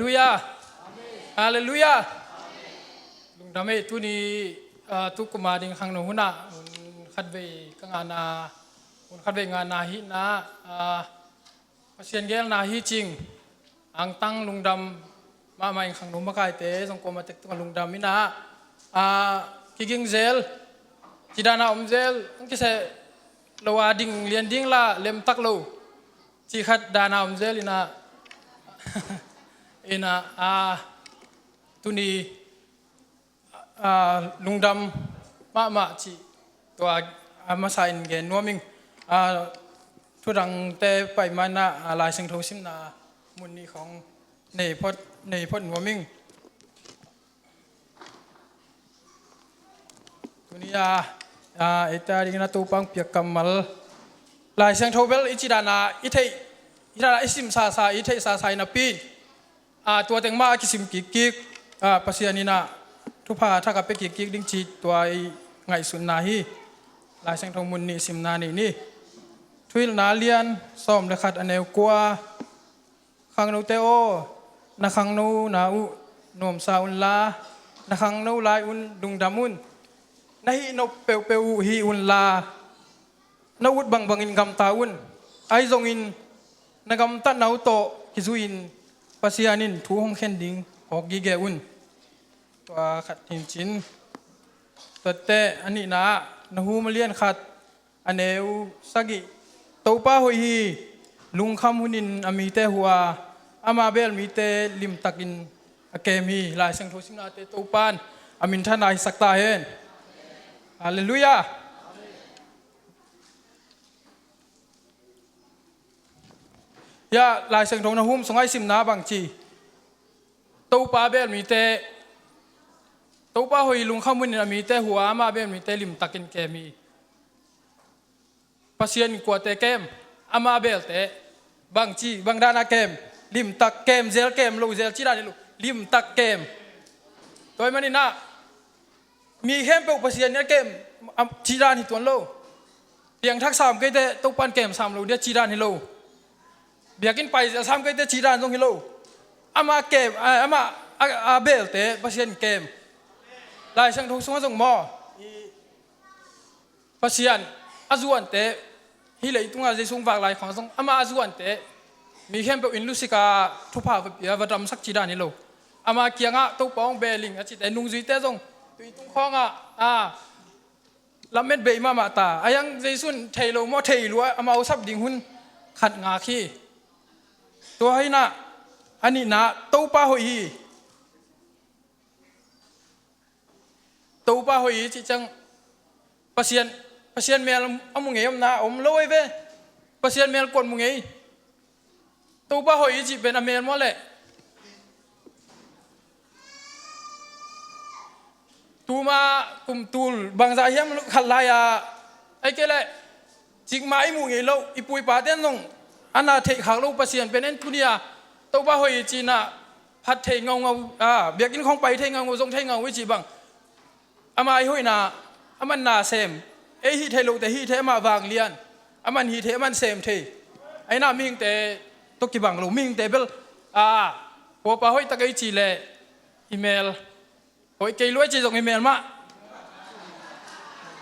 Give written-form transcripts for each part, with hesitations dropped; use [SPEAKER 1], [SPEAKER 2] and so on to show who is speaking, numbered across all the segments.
[SPEAKER 1] Hallelujah. Hallelujah. Lung dami tu ni tu kumading hang no huna khadve kangana khadve ngana hi na pasien gel na hi ching ang tang lung dam ma mai hang no makai te song ko matek tu lung dam ina kiging zel chidana zel ki se lawa ding lian ding la lem tak lo chi khat dana zel ina ina tuni lungdam ma chiตัวมาใส่เงินนัวมิงทุรังแต่ไปมาหน้าลายเสียงโทซิมนามุนนี้ของในพดนัวมิงตัวนี้ไอ้ตาดิงนาตูปังเปียกกำมัลลายเสียงโทเบลอิจิดานาอิเทอิสิมซาอิเทซาไซนาปีตัวเต็งมาคิสิมกิกปัสยานินาทุพาถ้ากับไปกิกดิ้งจีตัวไงสุนนาฮีลายเสียงทองมุนนี่สิมนานี่ทวิลนาเลียนซ้อมเลขัดอเนวกัวขังนูเตโอนาขังนูนาอุนวมซาอุนลานาขังนูลายอุนดุงดามุนนาฮีนบเปวฮีอุนลานาอุดบังอินกำตาอุนไอซงอินนากำตัดนาอุโตกิซุอินปัสยานินทูฮงเข็นดิงออกกีเกอุนตัวขัดหินจินตัวเตะอันนี้นะหูมาเลียนขัดอันเนวสักิตัวป้าหอยลุงคำหุนินอามีเตหัวอามาเบลมีเตลิมตักินอเกมีลายเสียงโทสินาเตตัวปานอามินท่านายสักตาเฮนฮาเลลูยายาลายเสียงโทนะหุ่มสงไอซิมนาบางจีตัวป้าเบลมีเตตัวป้าหอยลุงข้ามุนมีแต่หัวมาเบนมีแต่ลิมตักินแกมีปัสยานกว่าแต่แกมอามาเบลแต่บางจีบางด้านแกมลิมตักแกมเซลแกมโลเซลจีด้านนี่ลูลิมตักแกมตัวมันนี่นะมีแค่เปปัสยานเนี่ยแกมจีด้านที่ตัวโลเพียงทักษะก็แต่ตัวปันแกมสามโลเดียจีด้านนี่โลเบียกินไปจะสามก็แต่จีด้านตรงนี่โลอามาแกมอามาอาเบลแต่ปัสยานแกมลายช่างทุกสงฆ์ส่งหม้อปัสยันอาจวนเตะฮิเลตุงอาจจะส่งฝากลายของส่งอามาอาจวนเตะมีเข้มเป็นอินลุสิกาทุพภาพยาวัดรำสักจีดานิโลอามาเกียงอ่ะตัวปองเบลิงอาจิตแต่นุ่งจุยเตะส่งตุยตุ้งข้องลำเม็ดเบยมาตาอายังเจสุนเทโลมอเทลัวอามาเอาซับดิ่งหุ่นขัดงาขี้ตัวให้น่ะอันนี้น่ะตัวป้าหอยตัวป้าหอยจิจังปัสยันเมลอมุงเงียมนาอมลอยเวปัสยันเมลกวนมุงเงียตัวป้าหอยจิเป็นอเมลมอเลยตัวมาคุมตูลบางสายมขัดลายไอ้เกล้จิกมาไอ้มุงเงียเราอีปุยป่าเต้นลงอันน่ะเทขากลูกปัสยันเป็นเอ็นทุเนียตัวป้าหอยจีน่ะพัดเทงเงาเบียกินของไปเทงเงาทรงเทงเงาวิจิบังอามาไอ้หุ่ยน่ะอามันน่าเซมไอ้ฮีเทลูแต่ฮีเทมาวางเลียนอามันฮีเทมันเซมเทไอ้น่ามิงแต่ตกิบังลูมิงแต่เบลพอป้าหุ่ยตะไกจีเล่อีเมลโอ้ยเกล้วยจีส่งอีเมลมา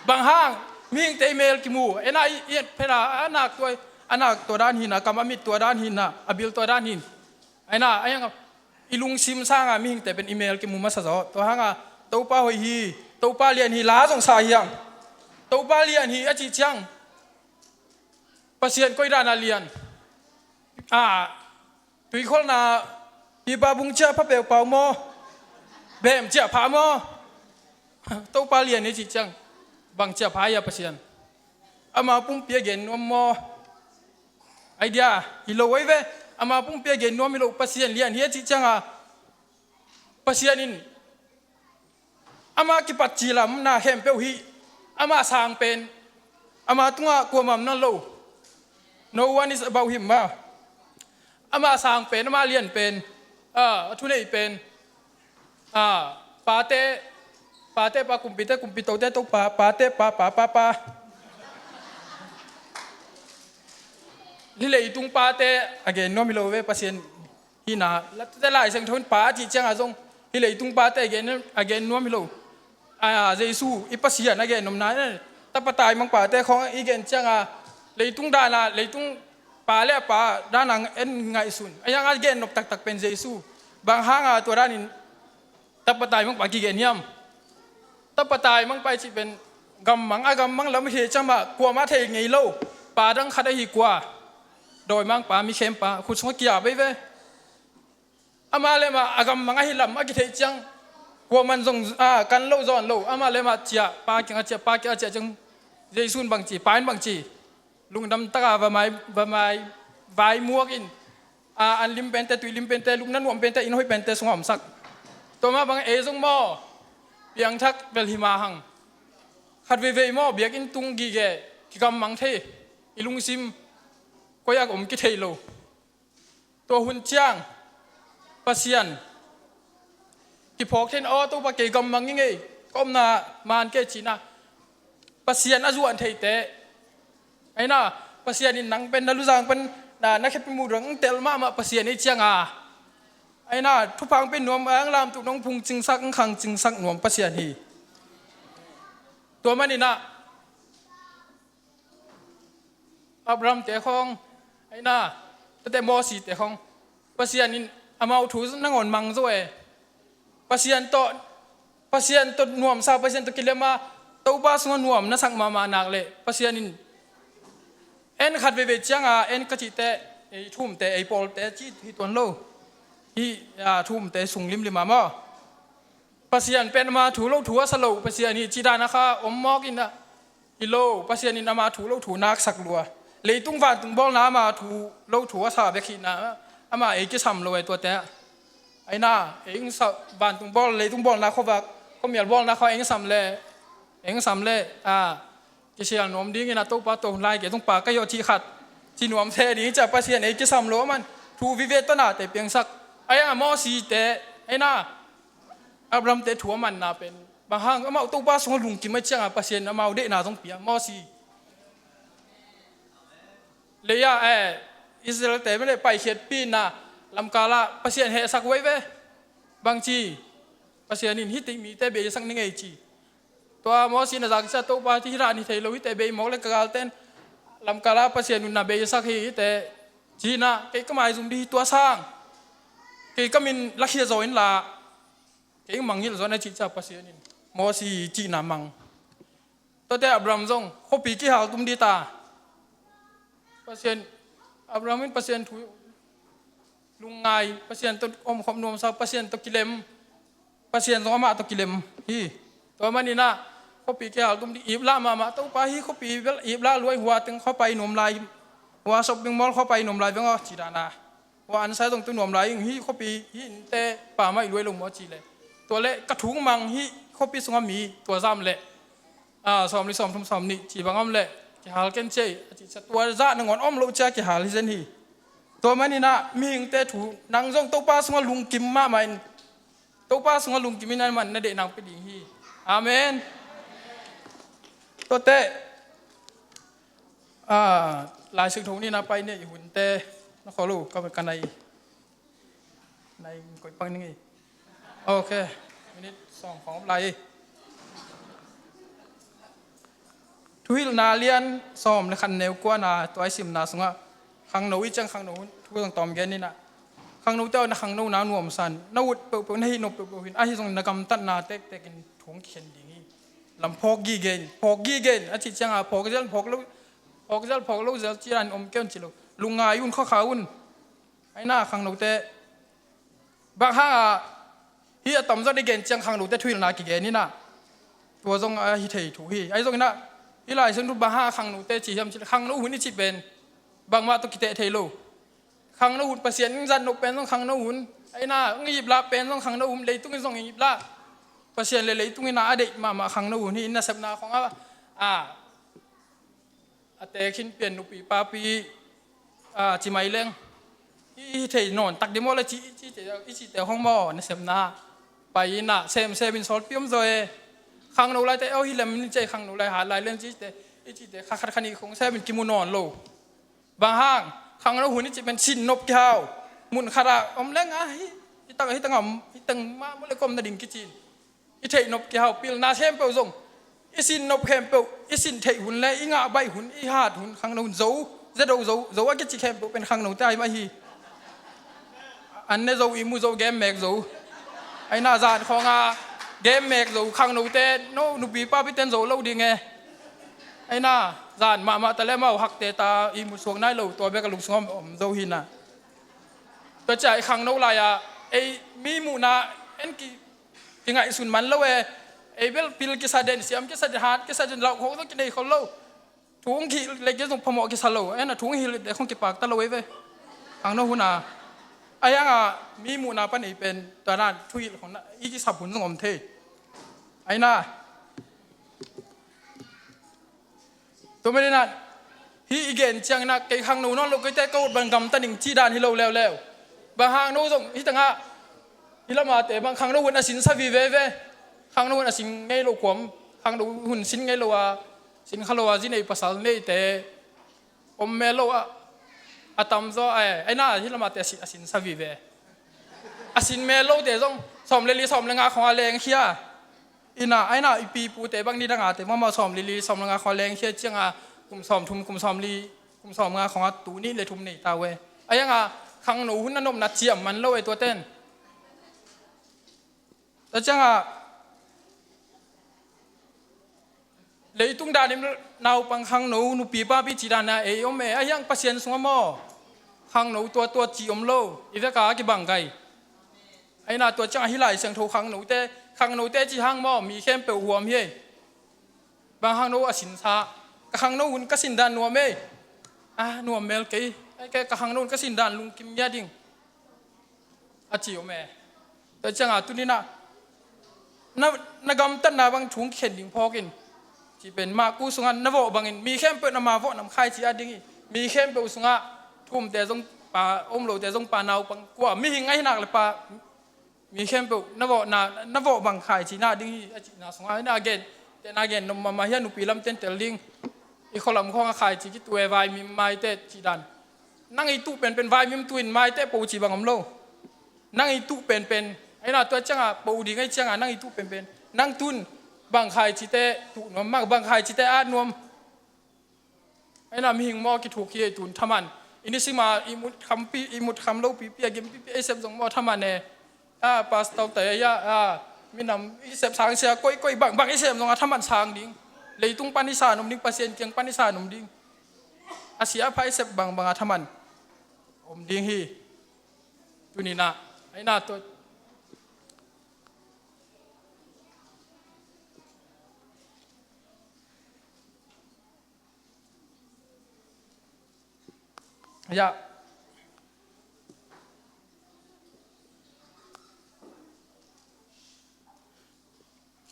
[SPEAKER 1] บางห้างมิงแต่อีเมลกิมูไอ้น่าเอียดเพล่าอันนักตัวด้านหินนะกำมิดตัวด้านหินนะอบิลตัวด้านหินไอ้น่าไอ้ยังอีลุงซิมสร้างมิงแต่เป็นอีเมลกิมูมาสะสอตัวห้างตัวป้าหุ่ยฮีตัวป้าเลียนฮีล้าสงสารยังตัวป้าเลียนฮีอาจิจังปัสยันก็อีดานาเลียนตุยคนน่ะฮีบาบุงเจ้าพระเบลเป่าโมเบมเจ้าพาโมตัวป้าเลียนนี่จิจังบางเจ้าพายาปัสยันอามาปุ่มเปียเกนนวมโมไอเดียฮิโลไว้เวอามาปุ่มเปียเกนนวมฮิโลปัสยันเลียนฮีจิจังปัสยันินอามากิปัจจีลามนาเข้มเปียวฮีอามาสางเป็นอามาตัวกลัวมันนั่นโล no one is about him มาอามาสางเป็นอามาเลียนเป็นทุเรศเป็นปาเต้ปากุมปิเต้กุมปิโตเต้ตุปาเต้ปาลิเลตุงปาเต้ again no มิโลเวปัสยัน hi na te lai sang thon pa ti chang a jong hi lei tung pa te again nuam hi lo Jesu ipasian again nom na ta patai mang pa te khong again chang a lei tung da na lei tung pa le pa da nang en ngai sun ayang again nop tak pen Jesu bang hanga to ranin ta patai mang pa ki gen yam ta patai mang pa chi ben gam mang lam he chama kwa ma the ngei lo pa dang khada hi kwa doi mang pa mi khem pa khu chung kia be ve ama le ma agam mang hi lam a ki the chang kwa man jong kan lo zon lo ama le ma chia pa kia chang Jesu bang chi pain bang chi lung dam ta va mai vai muak in an lim pen te tu lim pen te lung nan wom pen te in hoi pen te songom sak to ma bang e jong mo piang thak bel hi ma hang khát về mò biết in tung gì ghẻ cái cầm mang thế ilung sim coi ác cái thế lo tua hun chiang pasian cái phok thiên ô tô ba cái cầm mang nghe com na man cái chỉ na pasian azuan thế té ấy na pasian in nang pen na lu giang pen na na khép mu răng tel ma pasian ấy chiang ấy na thu phang pen nuam ang lam tu nong phung ching sak khang ching sak nuam pasian hiตัวมันนี่นะอับรามเตะของไอ้น่ะแต่มอสีเตะของปัสยานินอามาถูนั่งอ่อนมังซะเอปัสยานตัวนวมซาปัสยานตัวกิเลมาตัวบ้าสงวนวมน่าสังมานักเลยปัสยานินเอ็นขัดเวจังเอ็นกะจิเตะไอ้ทุ่มเตะไอ้ปอลเตะจีที่ตัวโลที่ทุ่มเตะสูงลิมมาม่ปัสยานเป็นมาถูโลถูสโลปัสยานี่จีดานะคะอมมอกินนะอิโลปัสยานี่นามาถูโลถูนักสักลัวเลยตุ้งฟันตุ้งบอลน้ามาถูโลถูสาเบกินะอามาเอกจะทำเลยตัวแต่ไอ้น่าเองสับบานตุ้งบอลเลยตุ้งบอลนะเขาแบบเขามีบอลนะเขาเองทำเลยจะเชียร์นวมดิ้งนะตัวปลาตัวลายเกี่ยตุ้งปลาก็ยอดชีขัดจีนวมเทนี้จะปัสยานเอกจะทำเลยมันถูวิเวตนาแต่เพียงสักไอ้มอสีแต่ไอ้น่าอับรามเตะถั่วมันน่าเป็นบางห้างก็มาตู้บ้าสงลุงกินไม่เชื่อปัสเซียนมาเดน่าต้องเปียมอสีเลยอิสราเอลแต่ไม่ได้ไปเขียดปีนนะลำกาละปัสเซียนเฮสักไว้เว้บางจีปัสเซียนินฮิตมีแต่เบยสักนึงไอจีตัวมอสีน่าจากจะตู้บ้าที่ร้านนี่เทโลฮิตแต่เบยมองเลยกาลเต้นลำกาละปัสเซียนน่าเบยสักฮิตแต่จีน่ะเกี่ยก็มาจุ่มดีตัวสร้างเกี่ยก็มินลักเฮียโจอินละเองมังฮิลโซนจิตาปัสยานินมอสีจีนามังตัวแต่อับรามจงเขาปีกี่หาตุ้มดีตาปัสยานอับรามินปัสยานถุลุงไงปัสยานตัวอมขมนวมซาปัสยานตัวกิเลมปัสยานตัวมาตัวกิเลมฮีตัวมันนี่นะเขาปีกี่หาตุ้มดีอีบลามาตัวป้าฮีเขาปีอีบลารวยหัวตึงเขาไปหนุ่มลายหัวศพดึงมอลเขาไปหนุ่มลายเป็นก็จีดานาว่าอันใช้ตรงตัวหนุ่มลายฮีเขาปีฮีแต่ป่าไม่รวยลงมอจีเลยตัวเละกระถุงมังฮิเขาปีสงมีตัวซ้ำเละซ้อมนี่จีบังอ้อมเละจีหาลเกนเจจีตัวจ้าหนึ่งวันอ้อมโลจ้าจีหาลิเซนฮีตัวมันนี่นะมีหิงเตถูนังจงตัวป้าสงลุงกิมมามันตัวป้าสงลุงกิมนั่นมันนั่นเด็กนางไปดีฮีอาเมนตัวเตลายสิ่งทุกนี้นะไปเนี่ยหุ่นเตนักขอรู้ก็เป็นกันในก๋วยปังนี่โอเคมินิสองของอะไรทุยนาเลียนซ้อมในคันแนวกว่านาตัวไอซิมนาสงะขังหนูอีจังขังหนูทุกอย่างตอมแกนี่นะขังหนูเจ้าขังหนูนาหน่วมสันนาวุดเปิดให้นบเปิดหินไอที่ตรงนักำตันนาเตกินถุงเขียนดีลำพอกกีเกนอาทิตย์จังพอกเจลพอกลูกเจลจีรันอมเก้นจิโลลุงงายุ่นข้อขาวุ่นไอ้หน้าขังหนูเตบางห้าฮีต่ำจะได้เกณฑ์จังขังหนูแต่ทุยนากี่เกณฑ์นี่นะตัวจงฮิเทถูฮีไอ้จงนะฮีหลายซึ่งรูปบางห้าขังหนูแต่จีจำขังหนูหุ่นนี่จีเป็นบางมาตุกิเตเทโลขังหนูหุ่นประเสียนจันนกเป็นต้องขังหนูหุ่นไอ้หน้าต้องหยิบลาเป็นต้องขังหนูหุ่นเลยต้องส่งหยิบลาประเสียนเลยต้องหน้าเด็กมาขังหนูหุ่นนี่น่าเสพนาของแต่ขินเปลี่ยนนุปีปาปีจีไม่เลี้ยงฮีเทนอนตักเดโมละจีแต่ห้องหม้อน่าเสพนาไปน่ะเซมินสอลพิมโซเอขังหนูไล่แต่เอาฮิเลมนี่ใจขังหนูไล่หาไล่เรื่องจีแต่ขัดขันอีของเซมินกิมุนอนโลบางห้างขังหนูหุ่นนี่จะเป็นชินนบเท้า มุนคาราอมเล้งตั้งอมตั้งมาเมื่อไรก็มันดิ่งกิจินอีเทนบเกี่ยวปิลนาเชมเปลซงอีสินนบเขมเปลอีสินเทหุ่นเลยอีงาใบหุ่นอีหาดหุ่นข้างนู้นโซ่จะดูโซ่ว่ากิจิเขมเปลเป็นข้างนู้นแต่ไม่ฮีอันนี้โซ่อีมูโซ่เกมแม็กโซ่ไอ้น่าจานของเกมแม็กโซ่ข้างนู้นแต่โน่นุบีป้าพิเตนโซ่เล่าดีไงไอ้น่าจานมาแต่แล้วมาหักเตตาอีมุสวงนั่นเราตัวเบกลุกสงอมโซ่หินน่ะตัวใจข้างนู้นอะไรไอ้มีมูนาเอ็นกี่ไงสุนมันแล้วไอ้เบลพิลกิสาเดนเสียมกิสาเดนฮาร์ดกิสาเดนเราเขาต้องกินไอ้เขาเล่าถุงขี้เล็กจะส่งพมอกิสาเล่าไอ้น่ะถุงขี้เล็กของกิปากตะลุยเว้ยข้างนู้นหุ่นไอ้ยังมีมูนาปันไอ้เป็นตัวนั้นทุยของอีกิสับหุ่นสงอมเทไอ้น่ะตัวไม่ได้นั่นฮีอีเกนจังนักไอ้ข้างนู้นนั่นเราก็จะกดบังกำตันหนึ่งที่ด้านที่เราแล้วบางห้างนู้นส่งที่ต่างที่เรามาแต่บางครั้งเราหุ่นสินสวีเว่ครั้งเราหุ่นสินไงเราขวมครั้งเราหุ่นสินไงเราสินข้าเราสินในภาษาเนี่ยแต่อมเมโลอะตอมโซไอ้น่าที่เรามาแต่สินสวีเว่สินเมโลแต่ต้องสอมลีสอมแรงงานของแรงเขี้ยอิน่าไอ้น่าอีปีปูแต่บางนี่ต่างแต่มาสอมลีสอมแรงงานของแรงเขี้ยเจ้างกลุ่มสอมทุ่มกลุ่มสอมลีกลุ่มสอมงานของตูนี่เลยทุ่มนี่ตาเวไอ้ยังครั้งหนูหุ่นนมนัดเจียมมันโลไอ้ตัวเต้นแต่จังเลยตุ้งดานิมนาวปังขังหนูปีป้าปีจีดานะเออมไอ้ยังปัสเซียนสงมอขังหนูตัวจีอมโลอีเวกากิบังไกไอ้น่ะตัวจังฮิไลเสียงโทขังหนูเต้จีห้างมอมีเข้มเปลหัวมีบางขังหนูอสินซาขังหนูหุ่นก็สินดานนัวเมนัวเมลกี้ไอ้แกขังหนูก็สินดานลุงกิมยาดิงอาจีอมแต่จังตุนี่นะนักกำตันนาบางถุงเข็นดิ่งพอกินที่เป็นมากูสุงานนวบางอินมีเข้มเปิดนำมาโวน้ำไข่ที่อดิ่งมีเข้มเปิดสุงาทุ่มแต่ทรงป่าอมโลแต่ทรงป่านาวปังกว่ามีหิงไงหนักเลยป่ามีเข้มเปิดนวบางไข่ที่น่าดิ่งอาจีน่าสุงาน่าเกนแต่น่าเกนนมมาเฮียนุปีลำเต้นเตลิงอีคนลำข้องไข่ที่ตัววายมีไม้เตะจีดันนั่งอีตู้เป็นวายมีตุนไม้เตะปูจีบางอมโลนั่งอีตู้เป็นไอ้น่ะตัวจังปูดีไงจังนั่งอีตู้เป็นนั่งตุนบางใครจิตเตะตุนมากบางใครจิตเตะอาดนวมไอ้น่ะมีหิงมอกิถูกขี้ตุนทำมันอินิสิมาอิมุดคำปีอิมุดคำเล่าปีเกมปีไอเสพส่งมอทำมันเนี่ยปาสตอแต่ยามีนำไอเสพสางเสียก้อยบางไอเสพส่งทำมันสางดิ้งเลยตุ้งปานิสานมดิ้งเปอร์เซ็นต์เกียงปานิสานมดิ้งอาเซียพายเสพบางทำมันอมดิ้งฮีตุนี่นะไอ้น่ะตัวยา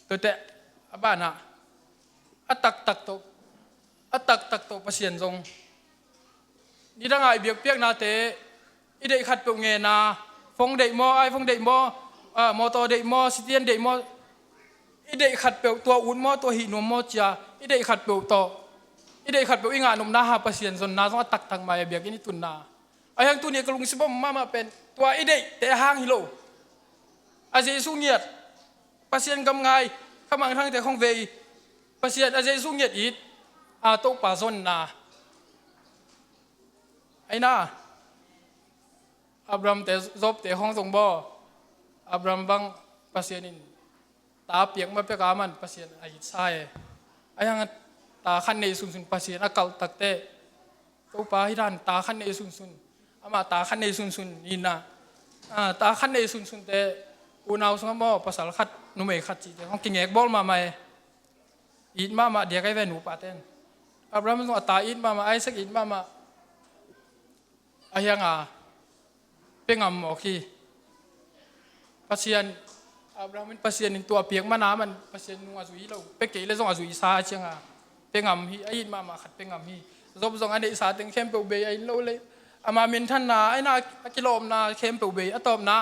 [SPEAKER 1] ตัวเตะบ้านตักโตปัสยันทรงนี่ตั้งไงเบียกเปียกนาเตอีเด็กขัดเปงเงินนาฟงเด็กมอฟงเด็กมอตอเด็กมอซิเตียนเด็กมออีเด็กขัดเปลตัวอุ่นมอตัวหินมอจ้าอีเด็กขัดเปลต่ออีเด็กขัดเปลอีงานนมนาหาปัสยันทรงนาต้องตักทางมาเบียกนี่ตุนนาไอ้ยังตัวนี้กลุงสิบมาเป็นตัวอีเด็กแต่ห้างฮิโลอาเจสุเงียดปัสยันกำไงขมังทางแต่ของเวปัสยันอาเจสุเงียดอีดโตป่าซนนาไอ้น่าอับรามแต่จบแต่ห้องส่งบ่อับรามบังปัสยันินตาเปียกมาเปียกามันปัสยันอายิดใส่ไอ้ยังตาขันในสุนปัสยันอากาศตักเตะโตป่าฮิรันตาขันในสุนอามาตาขันในสุนนี่นะตาขันในสุนแต่อุณาวสงบ่ภาษาขัดนุ่มเอกขัดจีแต่ห้องกินแอกบอลมาไหมอีดมาเดียกไอ้เวนูปาเต้นอับรามมันตาอีดมาไอ้สักอีดมาไอ้ยังเป็นงามโอเคปัสยันอับรามมันปัสยันตัวเปียกมาน้ำมันปัสยันนัวสุยเราเป๊กเกเลยส่งอาสุยซาเชียงเป็นงามฮีไอ้มาขัดเป็นงามฮีจบส่งอันเดสาตึงเข้มเปลเบยไอ้โลเลยอามามินท่านนาไอ้นากิโลมนาเข้มเปลเบยอะตอมนา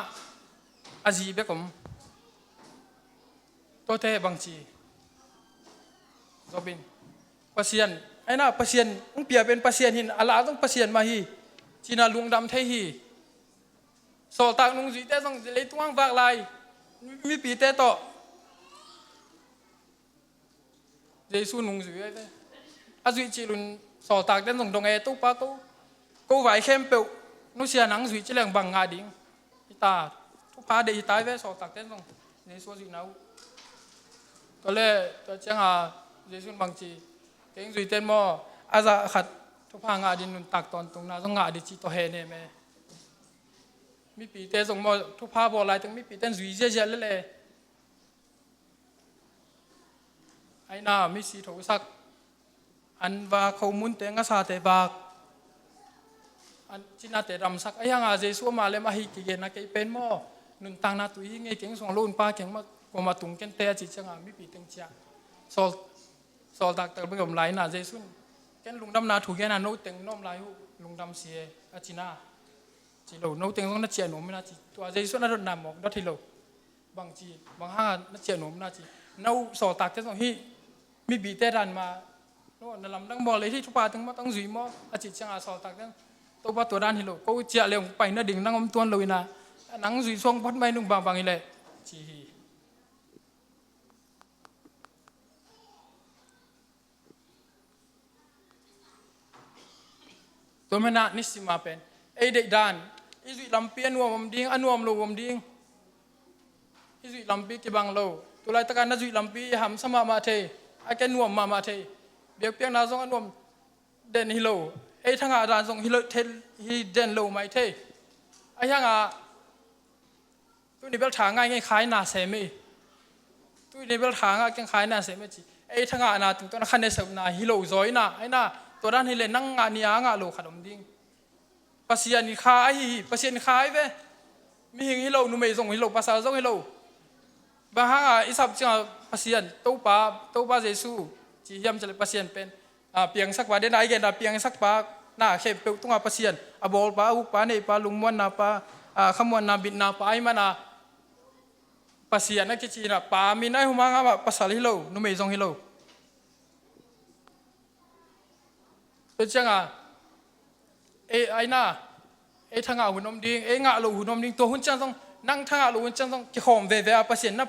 [SPEAKER 1] อาจีเบกผมตัวเทบังจีจบินปัสยันไอ้น่าปัสยันต้องเปียเป็นปัสยันหินอะไรต้องปัสยันมาฮีจีน่าลุงดำเทฮี sổ tạc nung duy tế xong lấy tuang vạc lại mi bị tế to Giêsu nung duy ấy thế à duy chỉ luôn sổ tạc tên xong đồng e tu pa tu câu vải khem bẹo nó xia nắng duy chỉ là bằng ngà đỉnh ta tu pa để tái về sổ tạc tên xong Giêsu duy nấu có lẽ tôi chẳng à Giêsu bằng chỉ tiếng duy tên mò à dạ khát tu pa ngà đỉnh nun tạc toàn tung na xong ngà đỉnh chỉ to hè nè mẹ mi bị tế giống mò thu pha bỏ lại từng mi bị tên duy dễ dễ lệ ai na mi si thấu sắc anh và khâu muốn tế ngã sa tế bạc anh chỉ na tế rầm sắc ai hang à Giêsu mà lên mà hi kỳ na cái pen mò nung tang na tui nghe tiếng song lôn pa tiếng mà tung cái tế chỉ chẳng à mi bị tiếng chia sol sol đặc tự bên gồm lại na Giêsu cái lùng đâm na thủ cái na nô tiếng nôm lại hu lùng đâm xìa à chỉ na chỉ lâu nấu tiếng nó chèn nôm na chỉ tua dây suốt nó đốt nằm mọc đó thì lâu bằng chỉ bằng hang nó chèn nôm na chỉ nấu sò tạc thế xong hi mi bị tê đàn mà nó làm đang bò lấy thì chụp ba tiếng mà tăng duy mò à chỉ chẳng à sò tạc thế tôi bắt tuổi đàn thì lâu câu chè liền bảy nó đỉnh đang ôm tuôn lùi na nắng duy xong bắt bay nung bằng bằng như lệ chỉ tôi mới nãy nít xí mà pen ấy để đàn ý duy làm pia nuông điên ăn nuông lâu điên ý duy làm pia cái bằng lâu tôi lại tất cả nó duy làm pia hàm sama mà thế ai cái nuông mà thế việc pia nào giống ăn nuông đèn hi lâu ấy thằng à đàn giống hi lâu thế hi đèn lâu mày thế ai thằng à tôi đi bel thả ngay ngay khái nà xem mi tôi đi bel thả ngay cái khái nà xem mi chỉ ấy thằng à nà tụi tôi nó khăn để sập nà hi lâu rồi nà ấy nà tôi đang hi lên năng ngà nia ngà lâu khát ông điên pasien khai pasien khai về mi hình hello nu mày dùng hello pasal dùng hello và hang isap chang pasien tau pa Giêsu chỉ hiam chale pasien pen piang sak pa den ai gen piang sak pa na khep pe tunga pasien abol pa uk pa nei pa lungmon na pa khamon na bit na pa ai mana pasien na kichi na pa min ai humanga ma pasal hello nu mày dùng hello tôi chang ai na ai thằng ngạoหุ่นนมดิ้งai ngạo lùหุ่นนมดิ้งตัวหุ่นจังต้องนั่งthằng ngạo lùหุ่นจังต้องเกี่ยวกับเวอาpasienนับ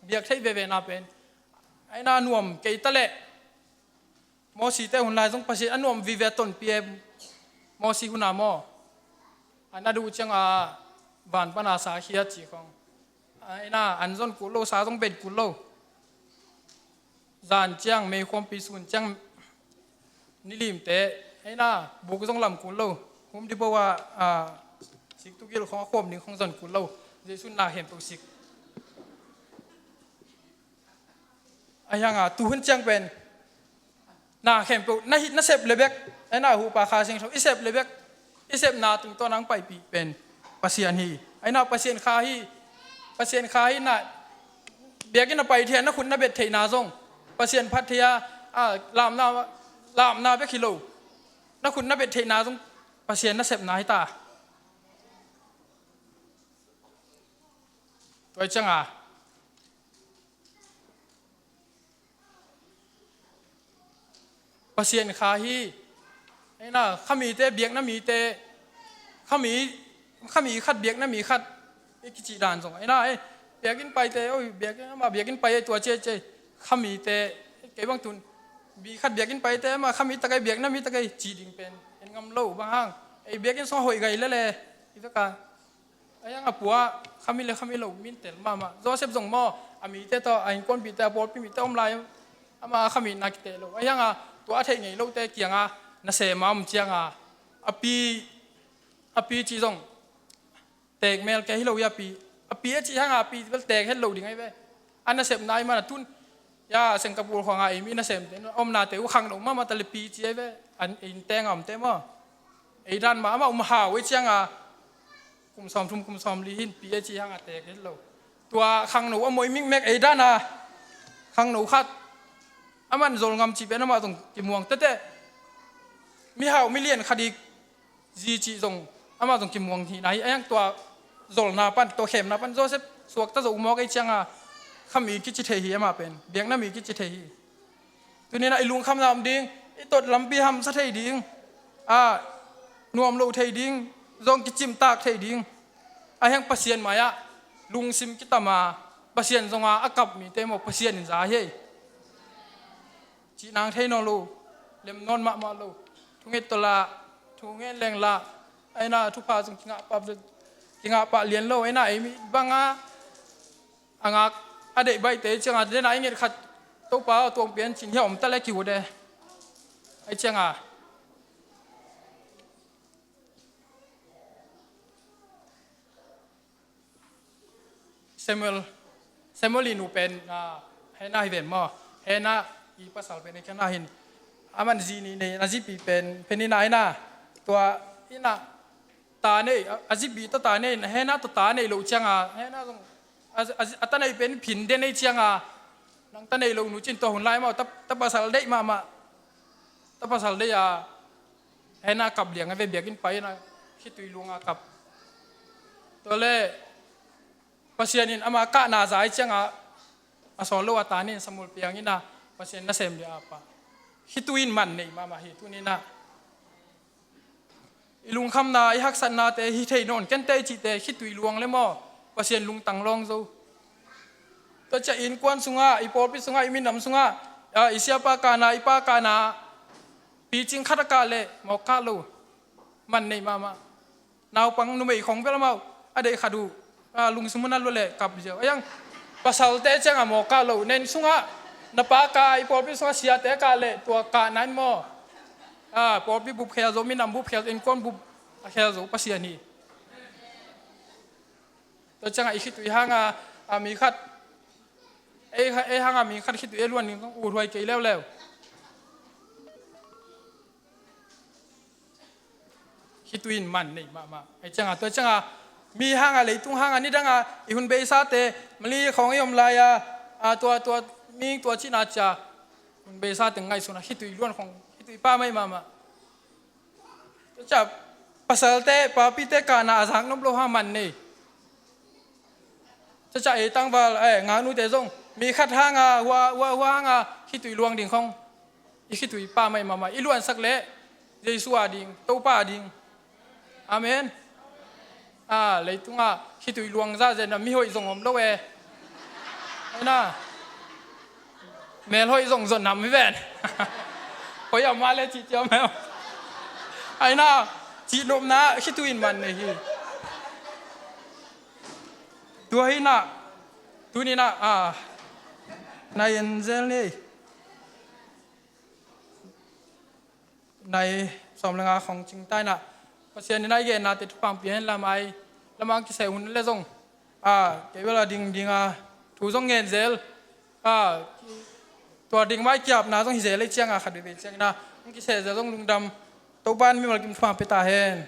[SPEAKER 1] เบียกใช้เวนับเป็นไอ้น่าหน่วมเกยตะเละมอสีแต่หุ่นลายต้องpasienอันหน่วมวิเวต้นเปียมอสีหุ่นนามออันน่าดูจังบานปนาสาเขียจีของไอ้น่าอันจนกุโลสาต้องเป็นกุโลจานจังไม่ความปีสุนจังนิลิมเตไอ้น่าบุกต้องลำกุโลผมที่บอกว่าสิกตุกิลของความหนึ่งของจนกุโลเจสุนนาเห็นตัวสิกไอ้ยังตัวหุ่นจังเป็นนาเห็นตัวน่าเสพเลยเบกไอ้น่าหูปากคาเสียงเขาอิเสพเลยเบกอิเสพนาถึงตัวนังไปปีเป็นปัสยานฮีไอ้น่าปัสยานคาฮีน่าเบียกินไปเทียนน่าคุณน่าเบ็ดเทนาซงปัสยานพัทยาลามนาเบกกิโลน่าคุณน่าเบ็ดเทนาซงpasien na sep na hita toi changa pasien kha hi ai na khami te biak na mi te khami khat biak na mi khat e ki chi dan jong ai na e biakin pai te oi biakin pai tua che khami te ke bang tun bi khat biakin pai te ma khami ta kai biak na mi ta kai chi ding pen ngam lâu bang hang ai biết cái số hội gầy lệ itu kan ai yang apua kami lo min tel mama Joseph jong mo ami te to ai kon bi ta bol pi mi te om lai ama kami nak te lo ai yang tua thei nei lo te kianga na se mam chianga api chi jong tek mel ke hilo ya api chi hang api bel tek hello ding ai ve an na sep nai ma tun ya Singapore khong ai mi na sem te om na te u khang lo mama ta le pi chi ai ve an in teng am te moไอ้ด้านมาเอาหาไว้เชียงกุมซ้อมทุ่มกุมซ้อมลีหินปีไอจีห่างแตกเห็นเราตัวขังหนูมวยมิ่งแม็กไอ้ด้านขังหนูคัดมันโจลงำจีเป็นมาตรงกิมวงแต่มีหาไม่เลี้ยนคดีจีจีตรงมาตรงกิมวงที่ไหนไอ้ยังตัวโจลนาปันตัวเข็มนาปันโจเซฟสวกตะโจมอกไอ้เชียงขมีกิจเทียมาเป็นเบียงน้ามีกิจเทียตัวนี้นะไอ้ลุงคำนำดิ้งไอ้ตดลำปีทำซะเทียดิ้งนวมโลเทียดิ้งจงกิจิมตากเทียดิ้ง ahang pasien maya lung sim kita ma pasien zonga akap mi te mo pasien in za he chi nang thei no lu lem non ma lo thunget tola thungen leng la aina thu pa jung kinga pa lian lo aina ai mi banga anga ade bai te changa de na nge khat to pa tong pian chin hiom ta le ki wo de ai changa Samuel inu pen hena hiven mo hena i pasal pen kana hin aman zini ne azipi pen penina ina tua ina ta ne azipi ta ne hena to ta ne lo changa hena song atana pen phin de ne changa nang ta ne lo nu chin to hun lai ma ta pasal dei ma ta pasal de ya hena kap liang ave biakin pai na khitui lunga kap to le pasienin ama ka na zai changa asolo atanin samul piangina pasien na sem dia apa hituin man nei mama hitunina ilung kham na i hak san na te hi thei non ken te chi te hitui luang le mo pasien lung tang long zo to cha in kwan sunga i por pi sunga i min nam sunga i siapa kana i pa kana pi ching khata ka le mo ka lo man nei mama naw pang nu mei khong bel mau ade khadu lung sumuna lo le kap je ayang pasal te changa mo ka lo nen sunga na pa ka i por pi sunga sia te ka le to ka nan mo por pi bu khel zo min nam bu khel in kon bu khel zo pasiani to changa i khitu hanga mi khat e hanga mi khat khitu elwan ni u roi ke lew hituin man nei ma ai changa to changa mi hanga le tung hanga ni danga i hun be sa te mali khong yom la ya to mi to chi na cha hun be sa te ngai suna hitui luan khong hitui pa mai mama to cha pasal te pa pi te ka na azang nom lo ha man nei cha e tang wal nga nu te zong mi khat hanga wa hanga hitui luang ding khong i hitui pa mai mama i luan sak le jesu ading to pa ding amen lấy tung khi tụi luồng ra rồi là mi hội dùng hòm lâu e na mẹ hội dùng dồn nằm với vẹn có giờ mai lên chị cho mẹ ai na chị nộp na khi tụi mình này thì tụi na tụi ni na này anh zel đi này xong là không chính tay nè pasien ni ge na te pang pian lamai lamang ki sai hun le zong ke wala ding thu zong ngen zel to ding mai kyap na zong hi zel le chiang khat be chiang na ki sai zong lung dam to ban mi mal kim pha pe ta hen